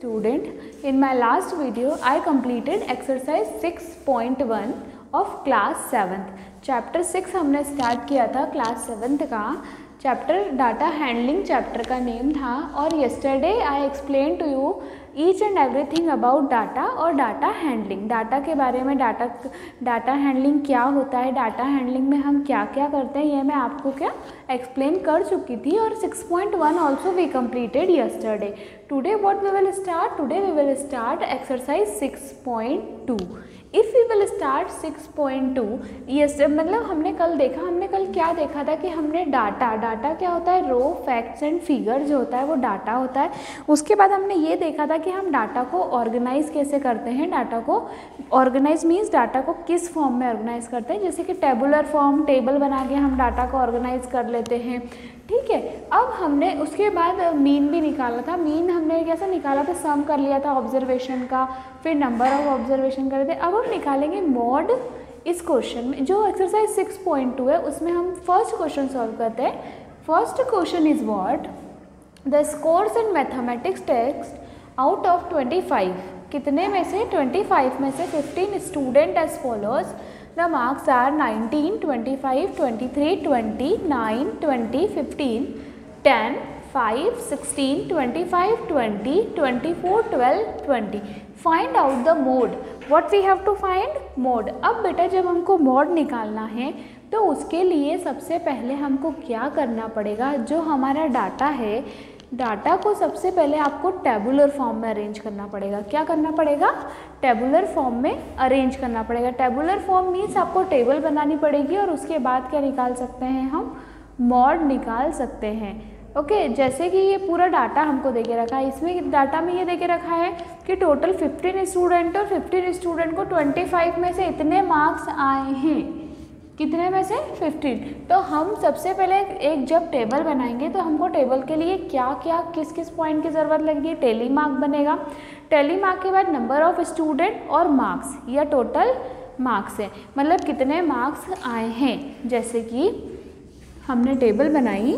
Student, in my last video I completed exercise 6.1 of class 7th. Chapter 6 हमने start किया था class 7th का. Chapter data handling chapter का name था और yesterday I explain to you each and everything about data और data handling. Data के बारे में डाटा हैंडलिंग क्या होता है, डाटा हैंडलिंग में हम क्या क्या करते हैं, ये मैं आपको क्या एक्सप्लेन कर चुकी थी. और 6.1 also we completed yesterday. Today what we will start? Today we will start exercise 6.2. If we will start 6.2, yes मतलब हमने कल क्या देखा था कि हमने डाटा क्या होता है, रो फैक्ट्स एंड फिगर जो होता है वो डाटा होता है. उसके बाद हमने ये देखा था कि हम डाटा को ऑर्गेनाइज कैसे करते हैं. डाटा को ऑर्गेनाइज मीन्स डाटा को किस फॉर्म में ऑर्गेनाइज करते हैं, जैसे कि टेबुलर फॉर्म, टेबल बना के हम डाटा को ऑर्गेनाइज कर लेते हैं. ठीक है, अब हमने उसके बाद मीन भी निकाला था. मीन हमने कैसे निकाला था, सम कर लिया था ऑब्जर्वेशन का, फिर नंबर ऑफ ऑब्जर्वेशन कर रहे थे. अब हम निकालेंगे मॉड. इस क्वेश्चन में जो एक्सरसाइज 6.2 है उसमें हम फर्स्ट क्वेश्चन सॉल्व करते हैं. First question is what the scores in mathematics text out of 25. कितने में से 25 में से 15 student as follows. The marks are 19, 25, 23, 20, 9, 20, 15, 10, 5, 16, 25, 20, 24, 12, 20. Find out the mode. What we have to find? Mode. अब बेटा जब हमको मोड निकालना है तो उसके लिए सबसे पहले हमको क्या करना पड़ेगा, जो हमारा डाटा है, डाटा को सबसे पहले आपको टेबुलर फॉर्म में अरेंज करना पड़ेगा. क्या करना पड़ेगा? टेबुलर फॉर्म में अरेंज करना पड़ेगा. टेबुलर फॉर्म मीन्स आपको टेबल बनानी पड़ेगी और उसके बाद क्या निकाल सकते हैं हम, मॉड निकाल सकते हैं. ओके, जैसे कि ये पूरा डाटा हमको देके रखा है. इसमें डाटा में ये देके रखा है कि टोटल 15 स्टूडेंट और 15 स्टूडेंट को 25 में से इतने मार्क्स आए हैं. कितने में से? 15. तो हम सबसे पहले एक जब टेबल बनाएंगे तो हमको टेबल के लिए क्या क्या किस किस पॉइंट की ज़रूरत लगेगी. टेली मार्क बनेगा. टेली मार्क के बाद नंबर ऑफ स्टूडेंट और मार्क्स या टोटल मार्क्स है, मतलब कितने मार्क्स आए हैं. जैसे कि हमने टेबल बनाई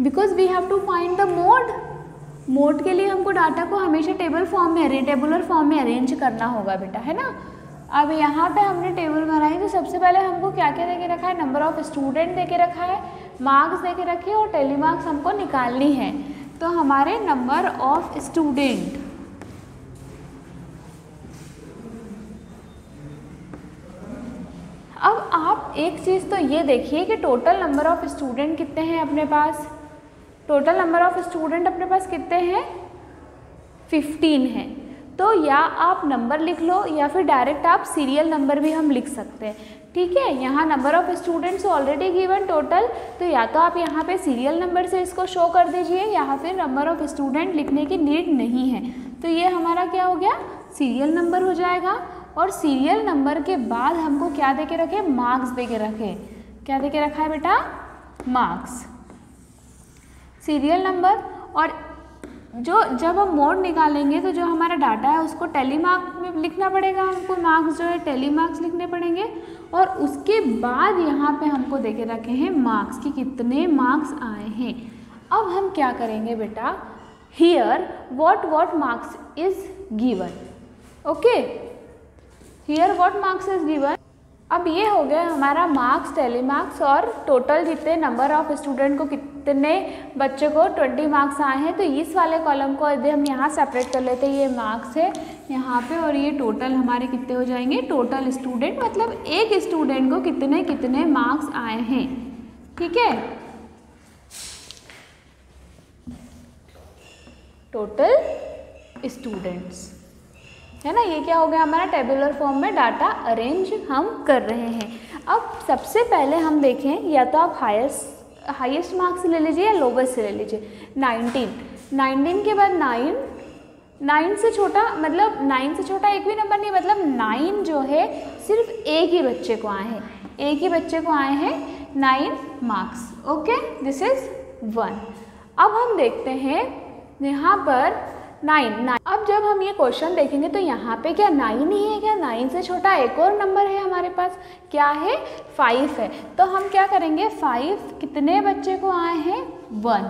because we have to find the mode. Mode के लिए हमको डाटा को हमेशा टेबुलर फॉर्म में अरेंज करना होगा बेटा, है ना. अब यहाँ पे हमने टेबल बनाई तो सबसे पहले हमको क्या क्या देके रखा है, नंबर ऑफ स्टूडेंट देके रखा है, मार्क्स देके रखे और टेली मार्क्स हमको निकालनी है. तो हमारे नंबर ऑफ स्टूडेंट, अब आप एक चीज़ तो ये देखिए कि टोटल नंबर ऑफ स्टूडेंट कितने हैं अपने पास. टोटल नंबर ऑफ स्टूडेंट अपने पास कितने हैं? 15 हैं. तो या आप नंबर लिख लो या फिर डायरेक्ट आप सीरियल नंबर भी हम लिख सकते हैं. ठीक है, यहाँ number of students already given total, तो या तो आप यहाँ पे सीरियल नंबर से इसको शो कर दीजिए या फिर नंबर ऑफ स्टूडेंट लिखने की नीड नहीं है. तो ये हमारा क्या हो गया, सीरियल नंबर हो जाएगा. और सीरियल नंबर के बाद हमको क्या दे के रखे, मार्क्स दे के रखे. क्या दे के रखा है बेटा? मार्क्स. Serial number. और जब हम मोड निकालेंगे तो जो हमारा डाटा है उसको टेली मार्क में लिखना पड़ेगा. हमको मार्क्स जो है टेली मार्क्स लिखने पड़ेंगे. और उसके बाद यहाँ पे हमको देके रखे हैं मार्क्स कि कितने मार्क्स आए हैं. अब हम क्या करेंगे बेटा, here what marks is given. Okay, here what marks is given. अब ये हो गया हमारा मार्क्स, टेली मार्क्स और टोटल जितने नंबर ऑफ स्टूडेंट को, कितने बच्चे को 20 मार्क्स आए हैं. तो इस वाले कॉलम को यदि हम यहाँ सेपरेट कर लेते हैं, ये मार्क्स है यहाँ पे और ये टोटल हमारे कितने हो जाएंगे, टोटल स्टूडेंट, मतलब एक स्टूडेंट को कितने कितने मार्क्स आए हैं. ठीक है, टोटल स्टूडेंट्स है ना. ये क्या हो गया हमारा, टेबुलर फॉर्म में डाटा अरेंज हम कर रहे हैं. अब सबसे पहले हम देखें, या तो आप हाईएस्ट मार्क्स ले लीजिए या लोवेस्ट से ले लीजिए. 19 के बाद 9 से छोटा, मतलब 9 से छोटा एक भी नंबर नहीं, मतलब 9 जो है सिर्फ एक ही बच्चे को आए हैं. एक ही बच्चे को आए हैं 9 मार्क्स. Okay, this is 1. अब हम देखते हैं यहाँ पर 9. अब जब हम ये क्वेश्चन देखेंगे तो यहाँ पे क्या 9 ही है क्या? 9 से छोटा एक और नंबर है हमारे पास, क्या है? 5 है. तो हम क्या करेंगे, 5 कितने बच्चे को आए हैं? 1,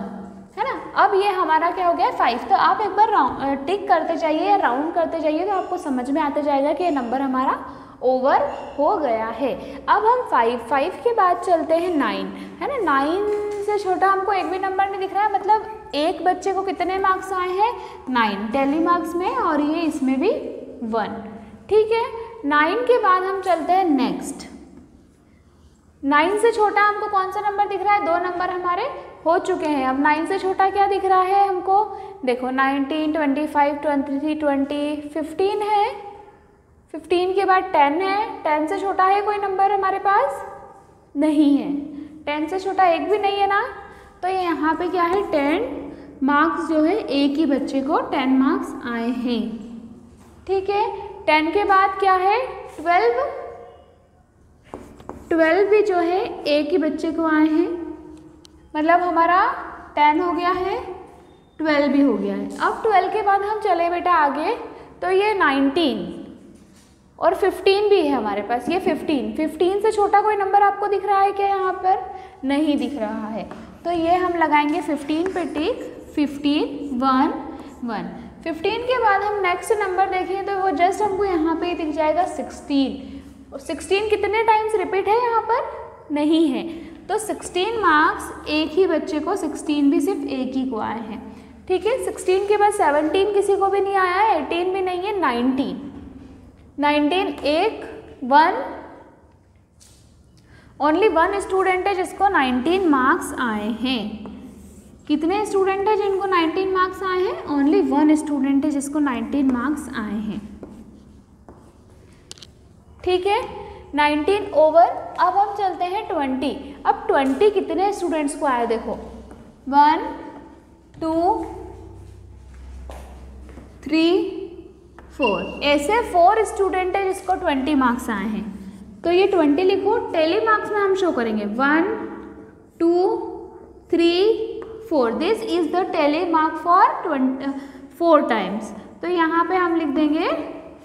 है ना। अब ये हमारा क्या हो गया 5, तो आप एक बार टिक करते जाइए या राउंड करते जाइए तो आपको समझ में आता जाएगा कि ये नंबर हमारा ओवर हो गया है। अब हम 5 के बाद चलते हैं 9, है ना। 9 से छोटा हमको एक भी नंबर नहीं दिख रहा है, मतलब एक बच्चे को कितने मार्क्स आए हैं 9 टेली मार्क्स में, और ये इसमें भी 1, ठीक है। 9 के बाद हम चलते हैं नेक्स्ट। 9 से छोटा हमको कौन सा नंबर दिख रहा है, 2 नंबर हमारे हो चुके हैं। अब 9 से छोटा क्या दिख रहा है हमको, देखो 19, 25, 23, 20, 15 है। 15 के बाद 10 है। 10 से छोटा है कोई नंबर हमारे पास, नहीं है। 10 से छोटा एक भी नहीं है ना, तो ये यहाँ पे क्या है 10 मार्क्स जो है एक ही बच्चे को 10 मार्क्स आए हैं, ठीक है। 10 के बाद क्या है 12 भी जो है एक ही बच्चे को आए हैं, मतलब हमारा 10 हो गया है, 12 भी हो गया है। अब 12 के बाद हम चले बेटा आगे, तो ये 19 और 15 भी है हमारे पास, ये 15 से छोटा कोई नंबर आपको दिख रहा है क्या, यहाँ पर नहीं दिख रहा है, तो ये हम लगाएंगे 15 पे टिक, 15 1 1। 15 के बाद हम नेक्स्ट नंबर देखें तो वो जस्ट हमको यहाँ पे दिख जाएगा 16, और 16 कितने टाइम्स रिपीट है यहाँ पर, नहीं है, तो 16 मार्क्स एक ही बच्चे को, 16 भी सिर्फ एक ही को आए हैं, ठीक है। 16 के बाद 17 किसी को भी नहीं आया है, 18 भी नहीं है, 19 एक 1, ओनली 1 स्टूडेंट है जिसको 19 मार्क्स आए हैं। कितने स्टूडेंट है जिनको 19 मार्क्स आए हैं, ओनली 1 स्टूडेंट है जिसको 19 मार्क्स आए हैं, ठीक है। 19 ओवर। अब हम चलते हैं 20। अब 20 कितने स्टूडेंट्स को आए देखो, 1 2 3 4, ऐसे 4 स्टूडेंट है जिसको 20 मार्क्स आए हैं, तो ये 20 लिखो, टेली मार्क्स में हम शो करेंगे 1 2 3 4, this is the tally mark for 4 times, तो यहाँ पे हम लिख देंगे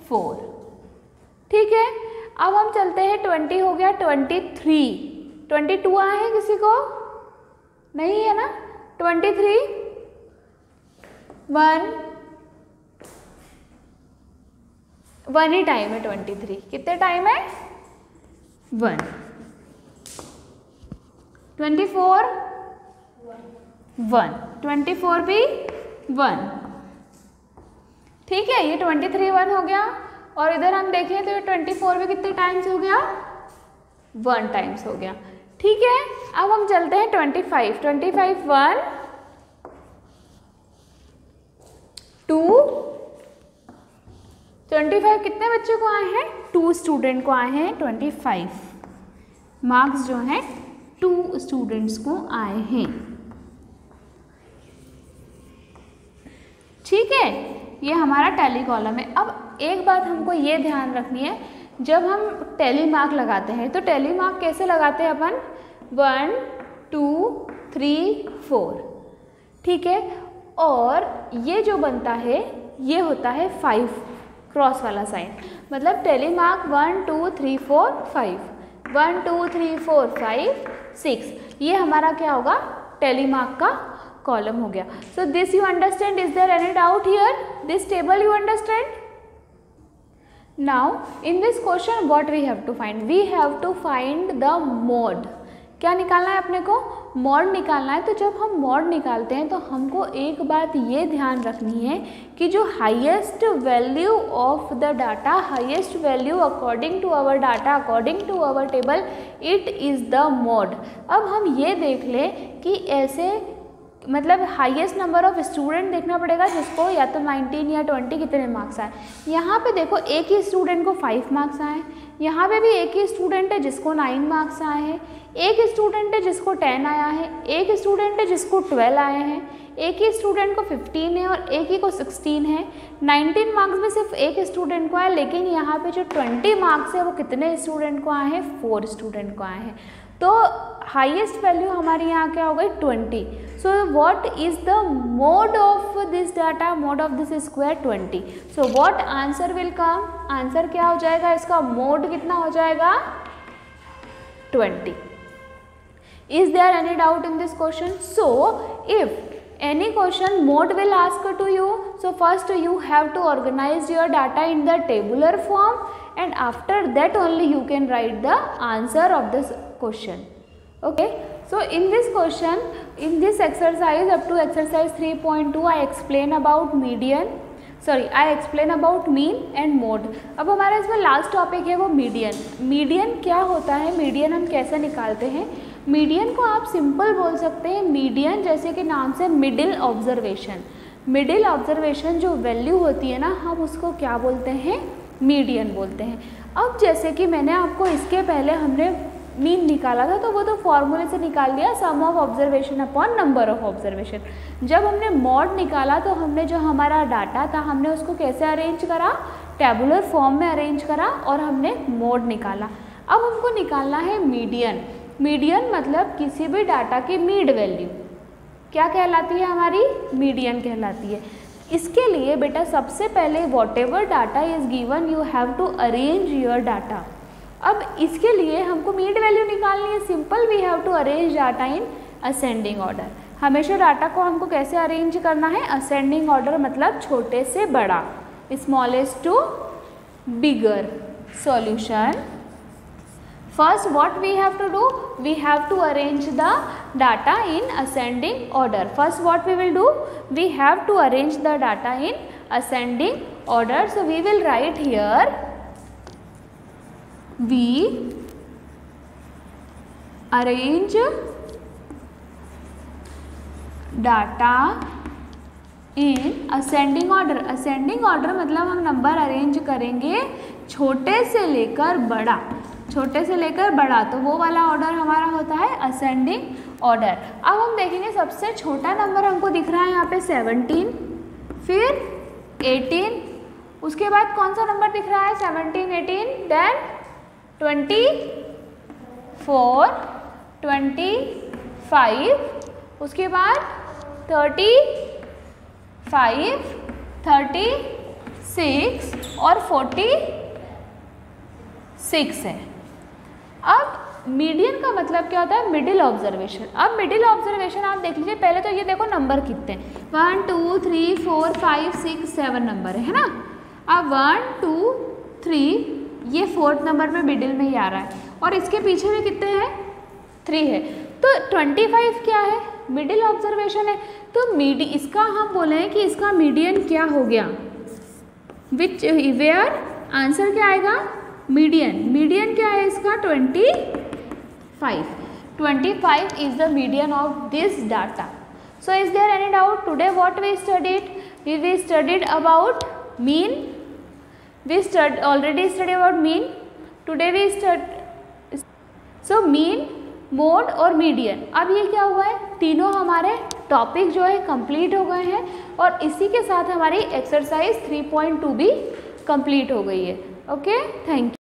4, ठीक है। अब हम चलते हैं 20 हो गया, 23, 22 आए हैं किसी को, नहीं है ना, 23 1 ही टाइम है, 23 कितने टाइम है 1, 24 1, 24 भी 1, ठीक है। ये 23 1 हो गया, और इधर हम देखें तो ये 24 भी कितने टाइम्स हो गया, 1 टाइम्स हो गया, ठीक है। अब हम चलते हैं 25 1 2, 25 कितने बच्चों को आए हैं, 2 स्टूडेंट को आए हैं, 25 मार्क्स जो हैं 2 स्टूडेंट्स को आए हैं, ठीक है। ये हमारा टैली कॉलम है। अब एक बात हमको ये ध्यान रखनी है, जब हम टैली मार्क लगाते हैं तो टैली मार्क कैसे लगाते हैं अपन, 1 2 3 4, ठीक है। और ये जो बनता है ये होता है 5 क्रॉस वाला साइन, मतलब टैली मार्क 1 2 3 4 5, 1 2 3 4 5 6, ये हमारा क्या होगा टैली मार्क का कॉलम हो गया। So this you understand, is there any doubt here, this table you understand. Now in this question what we have to find, we have to find the mode. क्या निकालना है अपने को, mod निकालना है। तो जब हम मॉड निकालते हैं तो हमको एक बात ये ध्यान रखनी है कि जो highest value of the data, highest value according to our data, according to our table, it is the mode. अब हम ये देख लें कि ऐसे मतलब हाईएस्ट नंबर ऑफ स्टूडेंट देखना पड़ेगा जिसको या तो 19 या 20 कितने मार्क्स आए। यहाँ पे देखो एक ही स्टूडेंट को 5 मार्क्स आए, यहाँ पे भी एक ही स्टूडेंट है जिसको 9 मार्क्स आए हैं, एक स्टूडेंट है जिसको 10 आया है, एक स्टूडेंट है जिसको 12 आए हैं, एक ही स्टूडेंट को 15 है और एक ही को 16 है। 19 मार्क्स में सिर्फ एक स्टूडेंट को आया, लेकिन यहाँ पे जो 20 मार्क्स है वो कितने स्टूडेंट को आए हैं, 4 स्टूडेंट को आए हैं। तो हाईएस्ट वैल्यू हमारी यहाँ क्या हो गई 20। So what is the mode of this data, mode of this square 20। So what answer will come, answer क्या हो जाएगा, इसका मोड कितना हो जाएगा 20। Is there any doubt in this question. So if any question mode will ask to you. So first you have to organize your data in the tabular form, and after that only you can write the answer of this question. Okay, so in this question, in this exercise up to exercise 3.2 I explain about I explain about mean and mode. अब हमारा इसमें last topic है वो median. Median क्या होता है, median हम कैसे निकालते हैं. मीडियन को आप सिंपल बोल सकते हैं मीडियन, जैसे कि नाम से मिडिल ऑब्जर्वेशन. मिडिल ऑब्जर्वेशन जो वैल्यू होती है ना, हम उसको क्या बोलते हैं, मीडियन बोलते हैं. अब जैसे कि मैंने आपको इसके पहले हमने मीन निकाला था, तो वो तो फॉर्मूले से निकाल लिया, sum of observation upon number of observation. जब हमने मॉड निकाला तो हमने जो हमारा डाटा था हमने उसको कैसे अरेंज करा, टेबुलर फॉर्म में अरेंज करा और हमने मोड निकाला. अब हमको निकालना है मीडियन. मीडियन मतलब किसी भी डाटा की मीड वैल्यू क्या कहलाती है, हमारी मीडियन कहलाती है. इसके लिए बेटा सबसे पहले whatever data is given you have to arrange your data. अब इसके लिए हमको मीड वैल्यू निकालनी है. Simple, we have to arrange data in ascending order. हमेशा डाटा को हमको कैसे अरेंज करना है, असेंडिंग ऑर्डर, मतलब छोटे से बड़ा, smallest to bigger. Solution, first what we have to do, we have to arrange the data in ascending order. First what we will do, we have to arrange the data in ascending order. So we will write here we arrange data in ascending order. ascending order मतलब हम number arrange करेंगे छोटे से लेकर बड़ा, छोटे से लेकर बड़ा, तो वो वाला ऑर्डर हमारा होता है असेंडिंग ऑर्डर. अब हम देखेंगे सबसे छोटा नंबर हमको दिख रहा है यहाँ पे 17, फिर 18, उसके बाद कौन सा नंबर दिख रहा है, 17, 18, देन 24, 25, उसके बाद 35, 36 और 46 है. अब मीडियन का मतलब क्या होता है, मिडिल ऑब्जर्वेशन. अब मिडिल ऑब्जर्वेशन आप देख लीजिए, पहले तो ये देखो नंबर कितने, 1 2 3 4 5 6 7 नंबर है ना. अब 1 2 3 ये 4th नंबर में मिडिल में ही आ रहा है, और इसके पीछे भी कितने हैं, 3 है. तो 25 क्या है, मिडिल ऑब्जर्वेशन है. तो इसका हम बोले हैं कि इसका मीडियन क्या हो गया, विच वेयर आंसर क्या आएगा, मीडियन. मीडियन क्या है इसका, 25. 25 is the median of this data. So is there any doubt, today what we studied about mean. We already studied about mean. Today we so mean, mode और median. अब ये क्या हुआ है, तीनों हमारे टॉपिक जो है कंप्लीट हो गए हैं, और इसी के साथ हमारी एक्सरसाइज 3.2 भी कंप्लीट हो गई है. Okay, thank you.